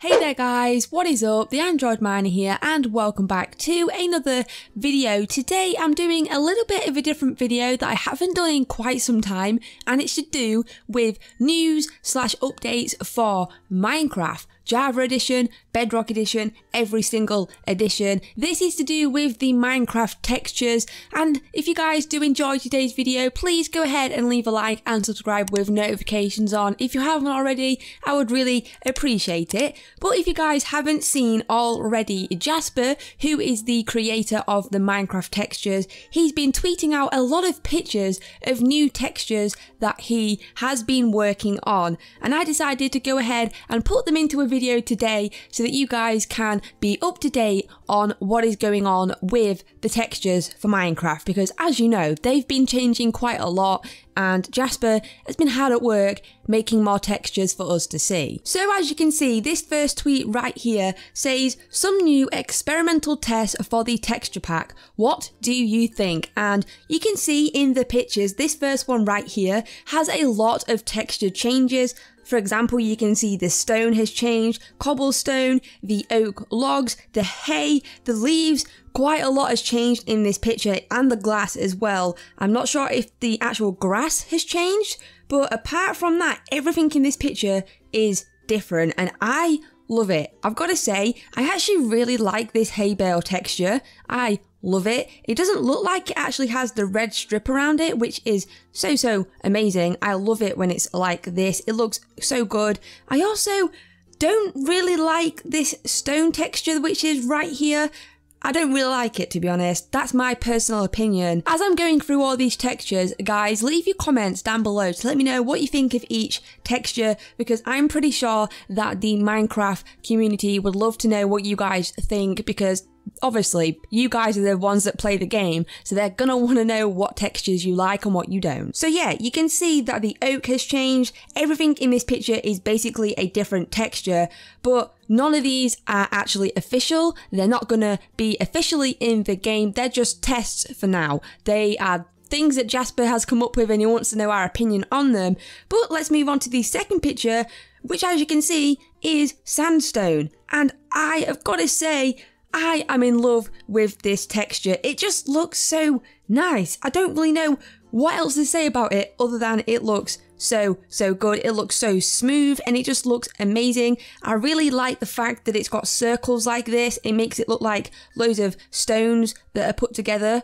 Hey there guys, what is up? The Android Miner here and welcome back to another video. Today I'm doing a little bit of a different video that I haven't done in quite some time, and it's to do with news / updates for Minecraft. Java edition, Bedrock edition, every single edition. This is to do with the Minecraft textures, and if you guys do enjoy today's video, please go ahead and leave a like and subscribe with notifications on. If you haven't already, I would really appreciate it. But if you guys haven't seen already, Jasper, who is the creator of the Minecraft textures, he's been tweeting out a lot of pictures of new textures that he has been working on, and I decided to go ahead and put them into a video today so that you guys can be up to date on what is going on with the textures for Minecraft, because as you know, they've been changing quite a lot and Jasper has been hard at work making more textures for us to see. So as you can see, this first tweet right here says, some new experimental tests for the texture pack. What do you think? And you can see in the pictures, this first one right here has a lot of texture changes. For example, you can see the stone has changed, cobblestone, the oak logs, the hay, the leaves. Quite a lot has changed in this picture, and the glass as well. I'm not sure if the actual grass has changed, but apart from that, everything in this picture is different and I love it. I've got to say, I actually really like this hay bale texture. I love it. It doesn't look like it actually has the red strip around it, which is so amazing. I love it when it's like this. It looks so good. I also don't really like this stone texture, which is right here. I don't really like it, to be honest. That's my personal opinion. As I'm going through all these textures, guys, leave your comments down below to let me know what you think of each texture, because I'm pretty sure that the Minecraft community would love to know what you guys think, because obviously, you guys are the ones that play the game, so they're gonna want to know what textures you like and what you don't. So yeah, you can see that the oak has changed. Everything in this picture is basically a different texture, but none of these are actually official. They're not gonna be officially in the game. They're just tests for now. They are things that Jasper has come up with and he wants to know our opinion on them. But let's move on to the second picture, which as you can see is sandstone. And I have got to say, I am in love with this texture. It just looks so nice. I don't really know what else to say about it other than it looks so good. It looks so smooth and it just looks amazing. I really like the fact that it's got circles like this. It makes it look like loads of stones that are put together.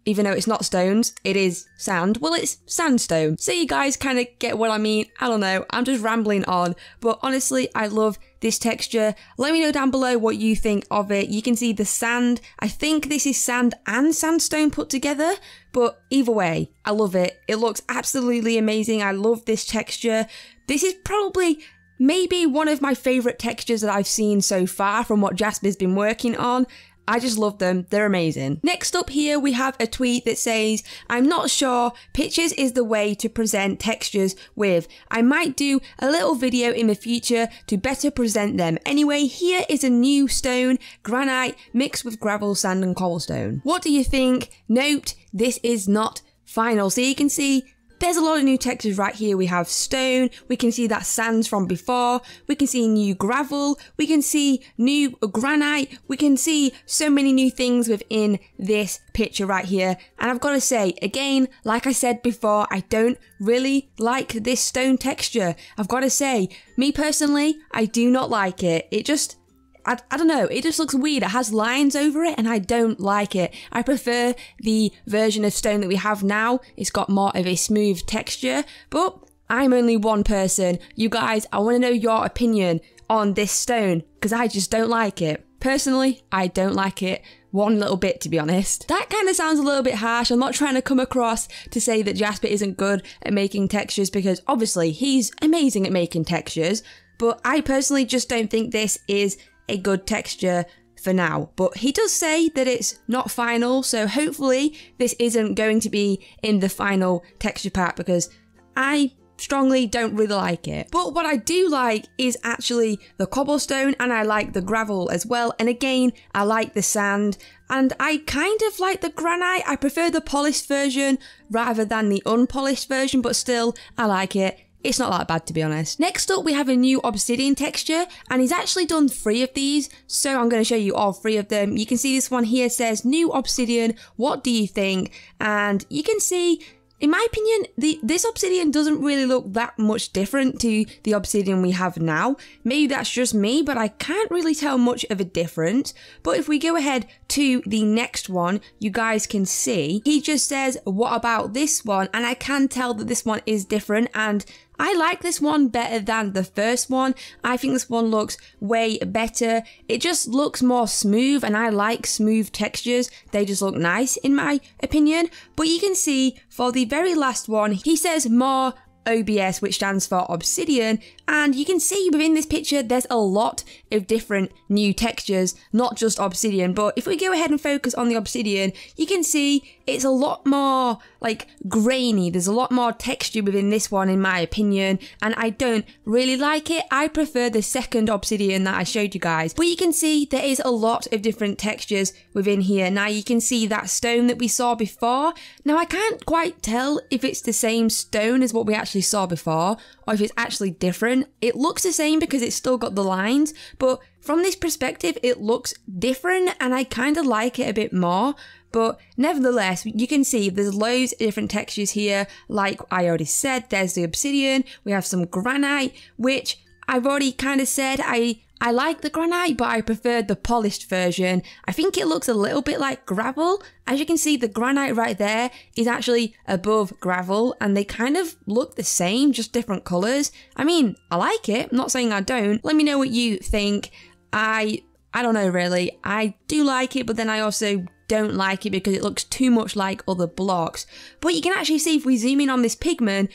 Even though it's not stones, it is sand. Well, it's sandstone. So you guys kind of get what I mean. I don't know, I'm just rambling on. But honestly, I love this texture. Let me know down below what you think of it. You can see the sand. I think this is sand and sandstone put together. But either way, I love it. It looks absolutely amazing. I love this texture. This is probably maybe one of my favourite textures that I've seen so far from what Jasper's been working on. I just love them. They're amazing. Next up here, we have a tweet that says, I'm not sure pictures is the way to present textures with. I might do a little video in the future to better present them. Anyway, here is a new stone, granite mixed with gravel, sand and cobblestone. What do you think? Note, this is not final. So you can see there's a lot of new textures right here. We have stone, we can see that sands from before, we can see new gravel, we can see new granite, we can see so many new things within this picture right here. And I've got to say, again, like I said before, I don't really like this stone texture. I've got to say, me personally, I do not like it. It just, I don't know, it just looks weird. It has lines over it and I don't like it. I prefer the version of stone that we have now. It's got more of a smooth texture, but I'm only one person. You guys, I want to know your opinion on this stone because I just don't like it. Personally, I don't like it one little bit, to be honest. That kind of sounds a little bit harsh. I'm not trying to come across to say that Jasper isn't good at making textures, because obviously he's amazing at making textures, but I personally just don't think this is a good texture for now. But he does say that it's not final, so hopefully this isn't going to be in the final texture pack, because I strongly don't really like it. But what I do like is actually the cobblestone, and I like the gravel as well, and again I like the sand, and I kind of like the granite. I prefer the polished version rather than the unpolished version, but still I like it. it's not that bad, to be honest. Next up, we have a new Obsidian texture, and he's actually done 3 of these, so I'm going to show you all 3 of them. You can see this one here says, New Obsidian, what do you think? And you can see, in my opinion, this Obsidian doesn't really look that much different to the Obsidian we have now. Maybe that's just me, but I can't really tell much of a difference. But if we go ahead to the next one, you guys can see, he just says, what about this one? And I can tell that this one is different, and I like this one better than the first one. I think this one looks way better. It just looks more smooth, and I like smooth textures. They just look nice in my opinion. But you can see for the very last one, he says more OBS, which stands for Obsidian, and you can see within this picture there's a lot of different new textures, not just Obsidian. But if we go ahead and focus on the Obsidian, you can see it's a lot more like grainy. There's a lot more texture within this one in my opinion, and I don't really like it. I prefer the second Obsidian that I showed you guys. But you can see there is a lot of different textures within here. Now you can see that stone that we saw before. Now I can't quite tell if it's the same stone as what we actually saw before, or if it's actually different. It looks the same because it's still got the lines, but from this perspective it looks different, and I kind of like it a bit more. But nevertheless, you can see there's loads of different textures here. Like I already said, there's the Obsidian, we have some granite, which I've already kind of said I like the granite, but I prefer the polished version. I think it looks a little bit like gravel. As you can see, the granite right there is actually above gravel, and they kind of look the same, just different colours. I mean, I like it. I'm not saying I don't. Let me know what you think. I don't know really. I do like it, but then I also don't like it because it looks too much like other blocks. But you can actually see if we zoom in on this pigment,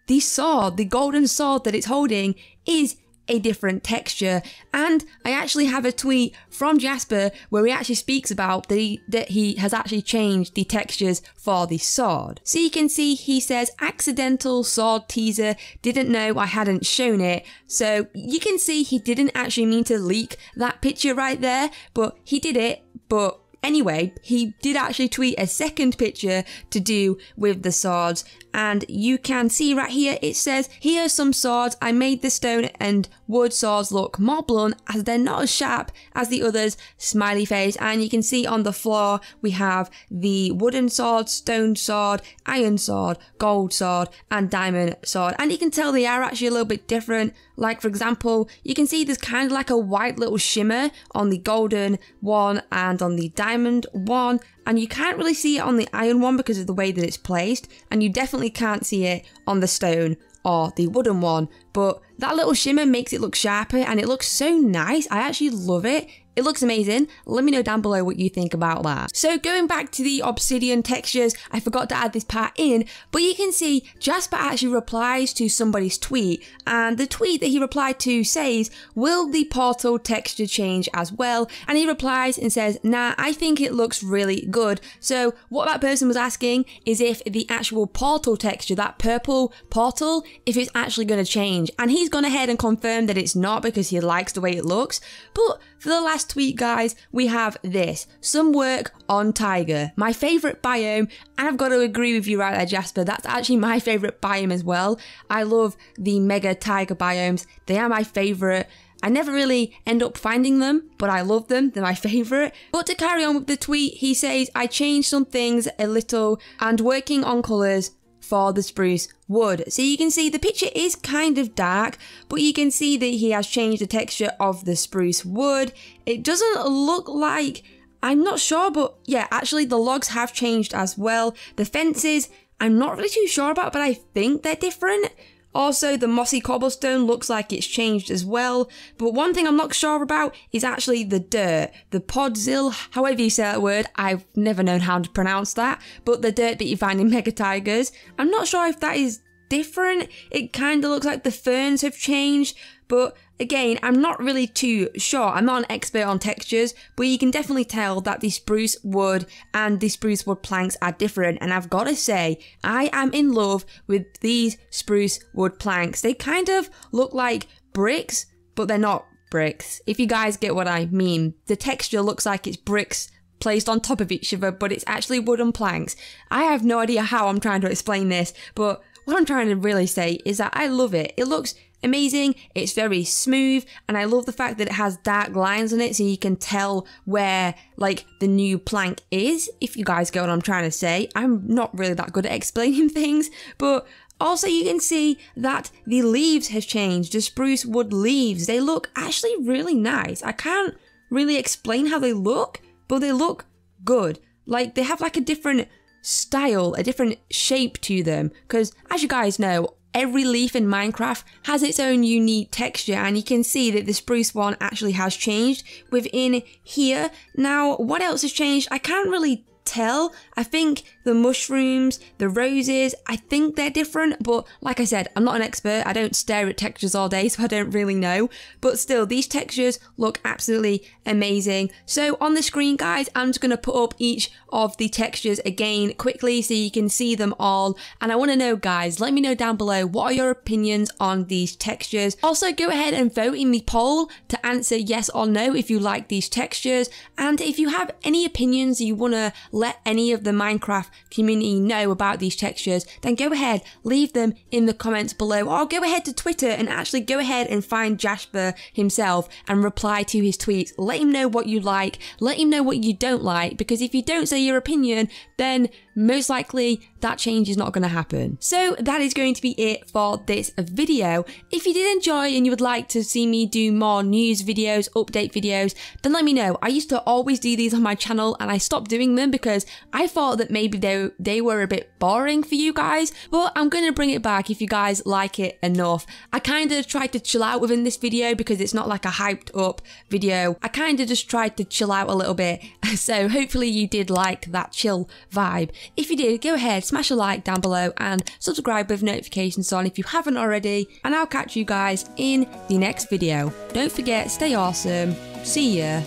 the sword, the golden sword that it's holding is a different texture. And I actually have a tweet from Jasper where he actually speaks about that he has actually changed the textures for the sword. So you can see he says accidental sword teaser, didn't know I hadn't shown it. So you can see he didn't actually mean to leak that picture right there, but he did it. But anyway, he did actually tweet a second picture to do with the swords, and you can see right here it says, here are some swords, I made the stone and wood swords look more blunt as they're not as sharp as the others, smiley face. And you can see on the floor we have the wooden sword, stone sword, iron sword, gold sword and diamond sword, and you can tell they are actually a little bit different. Like for example, you can see there's kind of like a white little shimmer on the golden one and on the diamond one, and you can't really see it on the iron one because of the way that it's placed, and you definitely can't see it on the stone or the wooden one. But that little shimmer makes it look sharper, and it looks so nice. I actually love it. It looks amazing. Let me know down below what you think about that. So going back to the Obsidian textures, I forgot to add this part in, but you can see Jasper actually replies to somebody's tweet, and the tweet that he replied to says, will the portal texture change as well? And he replies and says, nah, I think it looks really good. So what that person was asking is if the actual portal texture, that purple portal, if it's actually going to change. And he's gone ahead and confirmed that it's not because he likes the way it looks. But for the last tweet, guys, we have this, some work on tiger, my favourite biome, and I've got to agree with you right there, Jasper, that's actually my favourite biome as well. I love the mega tiger biomes, they are my favourite. I never really end up finding them, but I love them, they're my favourite. But to carry on with the tweet, he says, I changed some things a little and working on colours for the spruce wood. So you can see the picture is kind of dark, but you can see that he has changed the texture of the spruce wood. It doesn't look like, I'm not sure, but yeah, actually the logs have changed as well. The fences, I'm not really too sure about, but I think they're different. Also, the mossy cobblestone looks like it's changed as well, but one thing I'm not sure about is actually the dirt, the podzil, however you say that word, I've never known how to pronounce that, but the dirt that you find in Mega Tigers, I'm not sure if that is different. It kind of looks like the ferns have changed, but again, I'm not really too sure. I'm not an expert on textures, but you can definitely tell that the spruce wood and the spruce wood planks are different. And I've got to say, I am in love with these spruce wood planks. They kind of look like bricks, but they're not bricks. If you guys get what I mean, the texture looks like it's bricks placed on top of each other, but it's actually wooden planks. I have no idea how I'm trying to explain this, but what I'm trying to really say is that I love it. It looks amazing, it's very smooth, and I love the fact that it has dark lines on it so you can tell where like the new plank is, if you guys get what I'm trying to say. I'm not really that good at explaining things, but also you can see that the leaves has changed, the spruce wood leaves. They look actually really nice. I can't really explain how they look, but they look good. Like they have like a different style, a different shape to them, because as you guys know, every leaf in Minecraft has its own unique texture, and you can see that the spruce one actually has changed within here. Now, what else has changed? I can't really tell. I think the mushrooms, the roses, I think they're different, but like I said, I'm not an expert. I don't stare at textures all day, so I don't really know. But still, these textures look absolutely amazing. So on the screen, guys, I'm just going to put up each of the textures again quickly so you can see them all. And I want to know, guys, let me know down below, what are your opinions on these textures? Also, go ahead and vote in the poll to answer yes or no if you like these textures. And if you have any opinions you want to let any of the Minecraft community know about these textures, then go ahead, leave them in the comments below, or go ahead to Twitter and actually go ahead and find Jasper himself and reply to his tweets. Let him know what you like, let him know what you don't like, because if you don't say your opinion, then most likely that change is not going to happen. So that is going to be it for this video. If you did enjoy and you would like to see me do more news videos, update videos, then let me know. I used to always do these on my channel and I stopped doing them because I thought that maybe they were a bit boring for you guys, but I'm going to bring it back if you guys like it enough. I kind of tried to chill out within this video because it's not like a hyped up video. I kind of just tried to chill out a little bit, so hopefully you did like that chill vibe. If you did, go ahead, smash a like down below and subscribe with notifications on if you haven't already, and I'll catch you guys in the next video. Don't forget, stay awesome. See ya.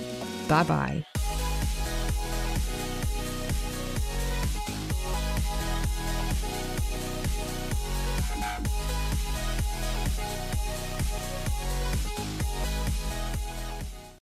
Bye bye.